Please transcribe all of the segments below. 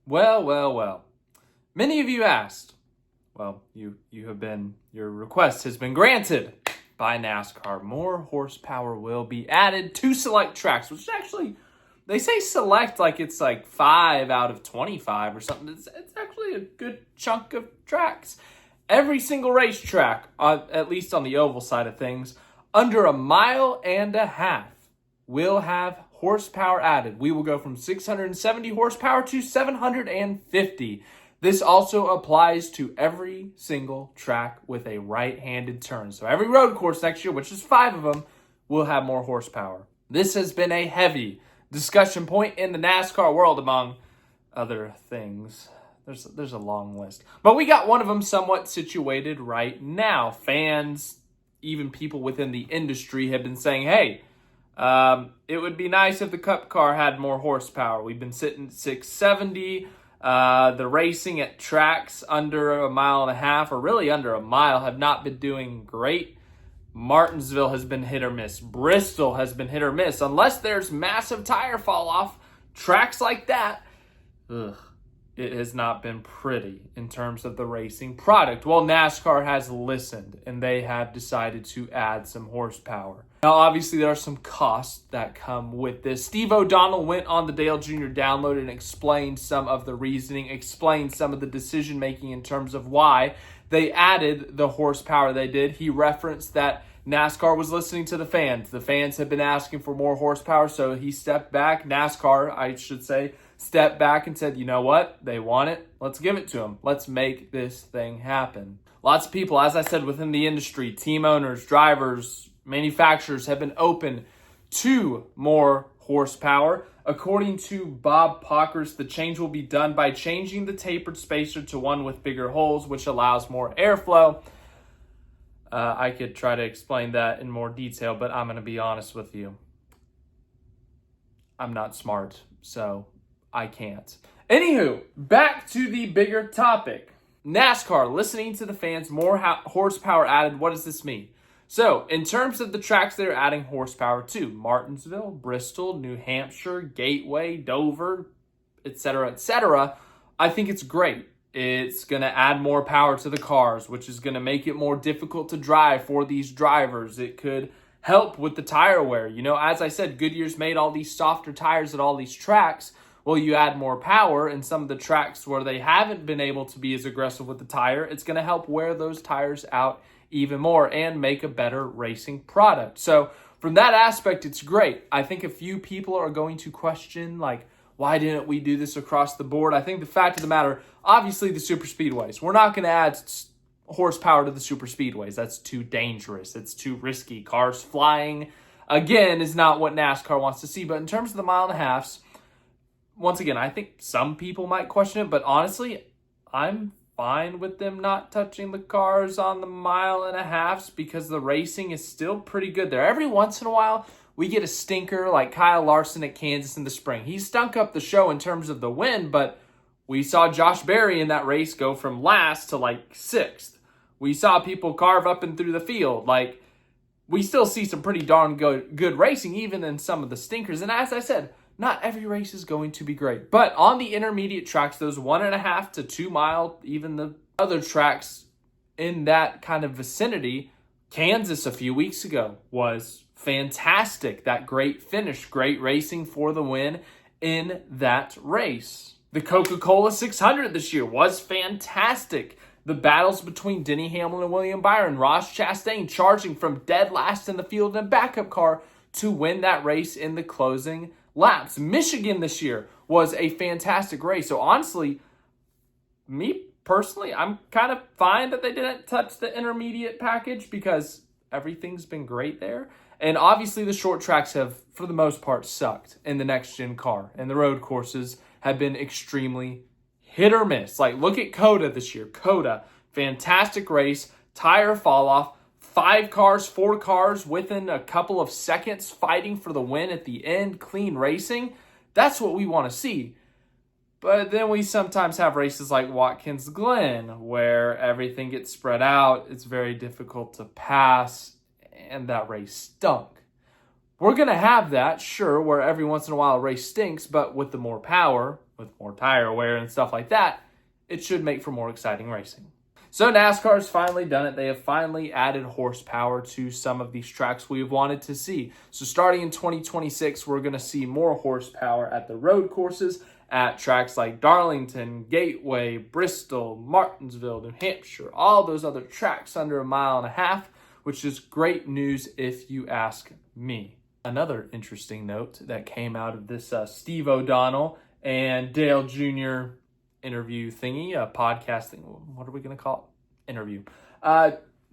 Well. Many of you asked. Well, your request has been granted by NASCAR. More horsepower will be added to select tracks, which actually, they say select like it's like 5 out of 25 or something. It's actually a good chunk of tracks. Every single racetrack, at least on the oval side of things, under 1.5 miles will have horsepower added. We will go from 670 horsepower to 750. This also applies to every single track with a right-handed turn. So every road course next year, which is 5 of them, will have more horsepower. This has been a heavy discussion point in the NASCAR world, among other things. There's a long list. But we got one of them somewhat situated right now. Fans, even people within the industry have been saying, hey, it would be nice if the Cup car had more horsepower. We've been sitting at 670. The racing at tracks under 1.5 miles, or really under a mile, have not been doing great. Martinsville has been hit or miss. Bristol has been hit or miss. Unless there's massive tire fall off, tracks like that, it has not been pretty in terms of the racing product. Well, NASCAR has listened, and they have decided to add some horsepower. Now, obviously, there are some costs that come with this. Steve O'Donnell went on the Dale Jr. download and explained some of the reasoning, explained some of the decision-making in terms of why they added the horsepower they did. He referenced that NASCAR was listening to the fans. The fans have been asking for more horsepower, so he stepped back. NASCAR, I should say, stepped back and said, you know what? They want it. Let's give it to them. Let's make this thing happen. Lots of people, as I said, within the industry, team owners, drivers, manufacturers have been open to more horsepower. According to Bob Pockers, the change will be done by changing the tapered spacer to one with bigger holes, which allows more airflow. I could try to explain that in more detail, but I'm going to be honest with you. I'm not smart, so I can't. Anywho, back to the bigger topic. NASCAR, listening to the fans, more horsepower added. What does this mean? So, in terms of the tracks they're adding horsepower to, Martinsville, Bristol, New Hampshire, Gateway, Dover, etc., I think it's great. It's going to add more power to the cars, which is going to make it more difficult to drive for these drivers. It could help with the tire wear. You know, as I said, Goodyear's made all these softer tires at all these tracks. Well, you add more power in some of the tracks where they haven't been able to be as aggressive with the tire. It's going to help wear those tires out even more and make a better racing product. So from that aspect, it's great. I think a few people are going to question, like, why didn't we do this across the board? I think the fact of the matter, obviously the super speedways. We're not going to add horsepower to the super speedways. That's too dangerous. It's too risky. Cars flying, again, is not what NASCAR wants to see. But in terms of the 1.5 miles, once again, I think some people might question it, but honestly, I'm fine with them not touching the cars on the 1.5 miles because the racing is still pretty good there. Every once in a while, we get a stinker like Kyle Larson at Kansas in the spring. He stunk up the show in terms of the win, but we saw Josh Berry in that race go from last to like 6th. We saw people carve up and through the field. Like, we still see some pretty darn good racing, even in some of the stinkers. And as I said, not every race is going to be great. But on the intermediate tracks, those 1.5 to 2 mile, even the other tracks in that kind of vicinity, Kansas a few weeks ago was fantastic. That great finish, great racing for the win in that race. The Coca-Cola 600 this year was fantastic. The battles between Denny Hamlin and William Byron, Ross Chastain charging from dead last in the field in a backup car to win that race in the closing laps. Michigan this year was a fantastic race. So honestly, me personally, I'm kind of fine that they didn't touch the intermediate package because everything's been great there. And obviously the short tracks have, for the most part, sucked in the next-gen car. And the road courses have been extremely hit or miss. Like, look at COTA this year. COTA, fantastic race, tire fall off, 4 cars within a couple of seconds fighting for the win at the end, clean racing. That's what we want to see. But then we sometimes have races like Watkins Glen where everything gets spread out. It's very difficult to pass, and that race stunk. We're going to have that, sure, where every once in a while a race stinks, but with the more power, with more tire wear and stuff like that, it should make for more exciting racing. So NASCAR's finally done it. They have finally added horsepower to some of these tracks we've wanted to see. So starting in 2026, we're going to see more horsepower at the road courses at tracks like Darlington, Gateway, Bristol, Martinsville, New Hampshire, all those other tracks under 1.5 miles, which is great news if you ask me. Another interesting note that came out of this Steve O'Donnell and Dale Jr. interview thingy, a podcast thing. What are we going to call it? Interview.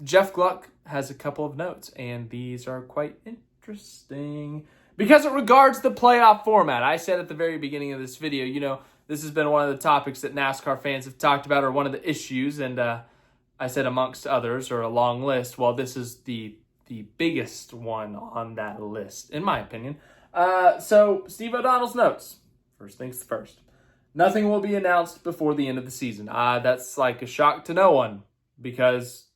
Jeff Gluck has a couple of notes, and these are quite interesting because it regards the playoff format. I said at the very beginning of this video, this has been one of the topics that NASCAR fans have talked about, or one of the issues, and I said amongst others, or a long list. Well, this is the biggest one on that list, in my opinion. So Steve O'Donnell's notes. First things first. Nothing will be announced before the end of the season. That's like a shock to no one because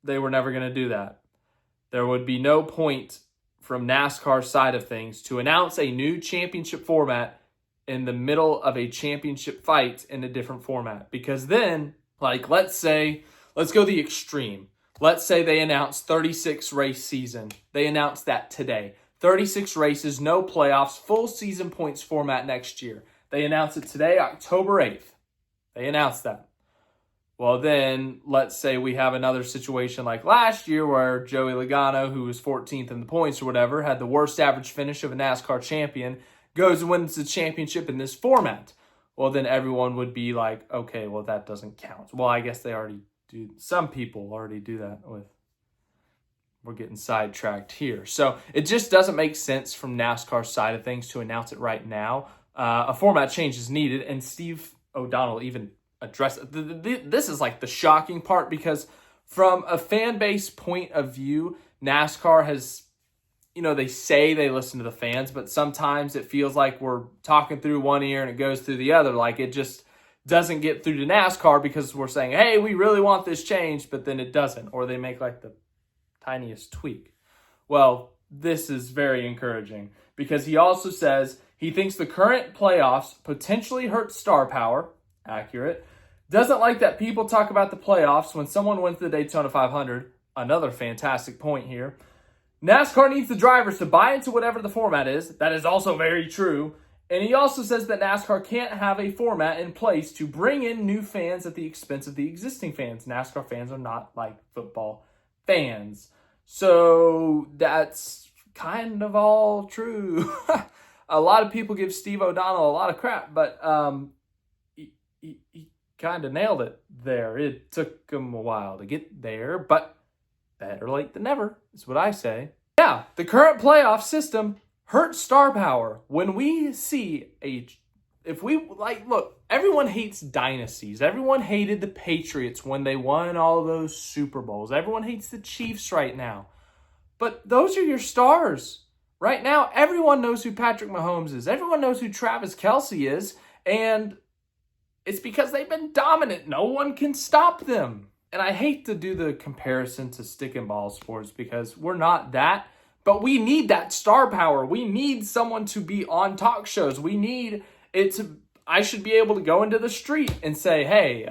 they were never going to do that. There would be no point from NASCAR's side of things to announce a new championship format in the middle of a championship fight in a different format. Because then, let's go the extreme. Let's say they announce 36 race season. They announced that today. 36 races, no playoffs, full season points format next year. They announced it today, October 8th. They announced that. Well, then let's say we have another situation like last year where Joey Logano, who was 14th in the points or whatever, had the worst average finish of a NASCAR champion, goes and wins the championship in this format. Well, then everyone would be like, okay, well, that doesn't count. Well, I guess they already do. Some people already do that with. We're getting sidetracked here. So it just doesn't make sense from NASCAR's side of things to announce it right now. A format change is needed, and Steve O'Donnell even addressed it. This is like the shocking part because from a fan base point of view, NASCAR has, they say they listen to the fans, but sometimes it feels like we're talking through one ear and it goes through the other. Like it just doesn't get through to NASCAR because we're saying, hey, we really want this changed, but then it doesn't, or they make like the tiniest tweak. Well, this is very encouraging because he also says he thinks the current playoffs potentially hurt star power. Accurate. Doesn't like that people talk about the playoffs when someone wins the Daytona 500. Another fantastic point here. NASCAR needs the drivers to buy into whatever the format is. That is also very true. And he also says that NASCAR can't have a format in place to bring in new fans at the expense of the existing fans. NASCAR fans are not like football fans. So that's kind of all true. A lot of people give Steve O'Donnell a lot of crap, but he kind of nailed it there. It took him a while to get there, but better late than never is what I say. Yeah, the current playoff system hurts star power. When we see look, everyone hates dynasties. Everyone hated the Patriots when they won all those Super Bowls. Everyone hates the Chiefs right now. But those are your stars. Right now, everyone knows who Patrick Mahomes is. Everyone knows who Travis Kelce is. And it's because they've been dominant. No one can stop them. And I hate to do the comparison to stick and ball sports because we're not that. But we need that star power. We need someone to be on talk shows. We need it to. I should be able to go into the street and say, hey,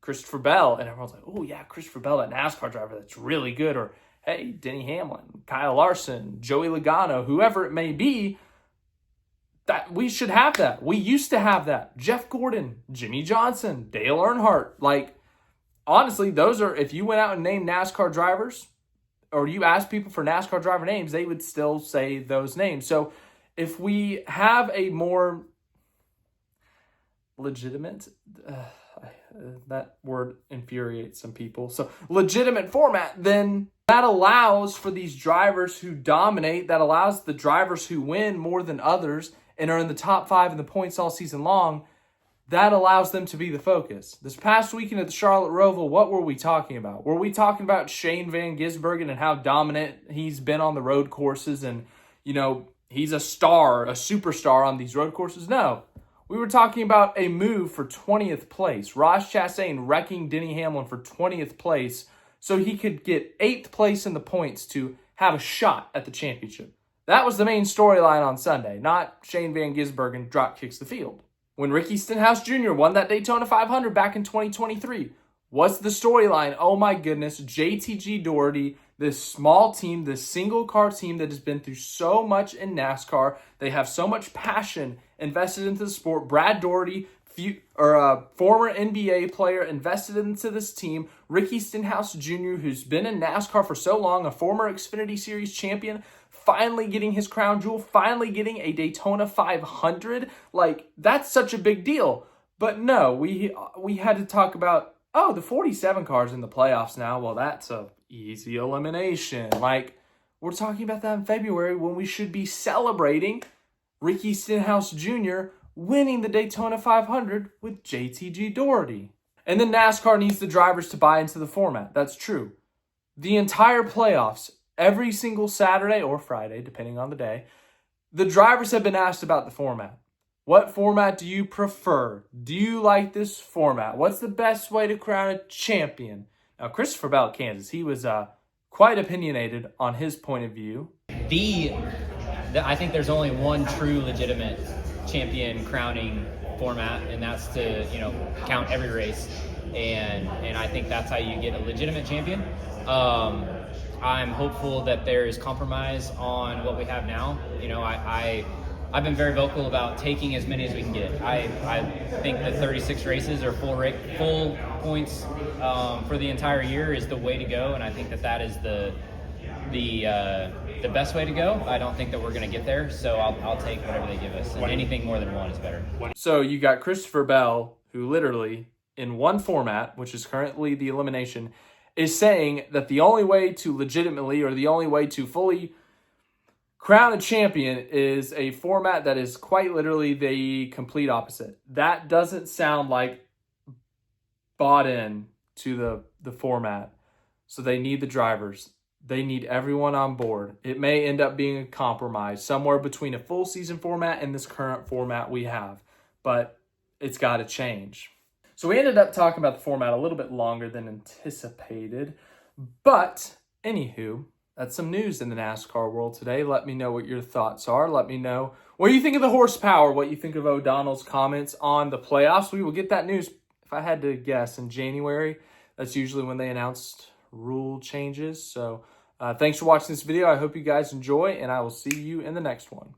Christopher Bell. And everyone's like, oh, yeah, Christopher Bell, that NASCAR driver, that's really good. Or, hey, Denny Hamlin, Kyle Larson, Joey Logano, whoever it may be. That we should have that. We used to have that. Jeff Gordon, Jimmy Johnson, Dale Earnhardt. Honestly, those are, if you went out and named NASCAR drivers, or you asked people for NASCAR driver names, they would still say those names. So if we have a more legitimate, that word infuriates some people. So legitimate format, then that allows for these drivers who dominate, that allows the drivers who win more than others and are in the top 5 in the points all season long, that allows them to be the focus. This past weekend at the Charlotte Roval, what were we talking about? Were we talking about Shane Van Gisbergen and how dominant he's been on the road courses and, he's a star, a superstar on these road courses? No. We were talking about a move for 20th place. Ross Chastain wrecking Denny Hamlin for 20th place so he could get 8th place in the points to have a shot at the championship. That was the main storyline on Sunday, not Shane Van Gisbergen drop kicks the field. When Ricky Stenhouse Jr. won that Daytona 500 back in 2023, what's the storyline? Oh my goodness, JTG Doherty, this small team, this single car team that has been through so much in NASCAR. They have so much passion invested into the sport. Brad Doherty, former NBA player, invested into this team. Ricky Stenhouse Jr., who's been in NASCAR for so long, a former Xfinity Series champion, finally getting his crown jewel, finally getting a Daytona 500. Like, that's such a big deal. But no, we had to talk about, oh, the 47 cars in the playoffs now. Well, that's a easy elimination. Like, we're talking about that in February when we should be celebrating Ricky Stenhouse Jr. winning the Daytona 500 with JTG Doherty. And then NASCAR needs the drivers to buy into the format. That's true. The entire playoffs, every single Saturday or Friday, depending on the day, the drivers have been asked about the format. What format do you prefer? Do you like this format? What's the best way to crown a champion? Now, Christopher Bell at Kansas, he was quite opinionated on his point of view. I think there's only one true legitimate champion crowning format, and that's to count every race, and I think that's how you get a legitimate champion. I'm hopeful that there is compromise on what we have now. I've been very vocal about taking as many as we can get. I think that 36 races or full points for the entire year is the way to go, and I think that is the best way to go. I don't think that we're going to get there, so I'll take whatever they give us, and anything more than one is better. So you got Christopher Bell, who literally, in one format, which is currently the elimination, is saying that the only way to legitimately, or the only way to fully crown a champion is a format that is quite literally the complete opposite. That doesn't sound like bought in to the format. So they need the drivers. They need everyone on board. It may end up being a compromise somewhere between a full season format and this current format we have, but it's got to change. So we ended up talking about the format a little bit longer than anticipated, but anywho, that's some news in the NASCAR world today. Let me know what your thoughts are. Let me know what you think of the horsepower, what you think of O'Donnell's comments on the playoffs. We will get that news, if I had to guess, in January. That's usually when they announced rule changes. So thanks for watching this video. I hope you guys enjoy, and I will see you in the next one.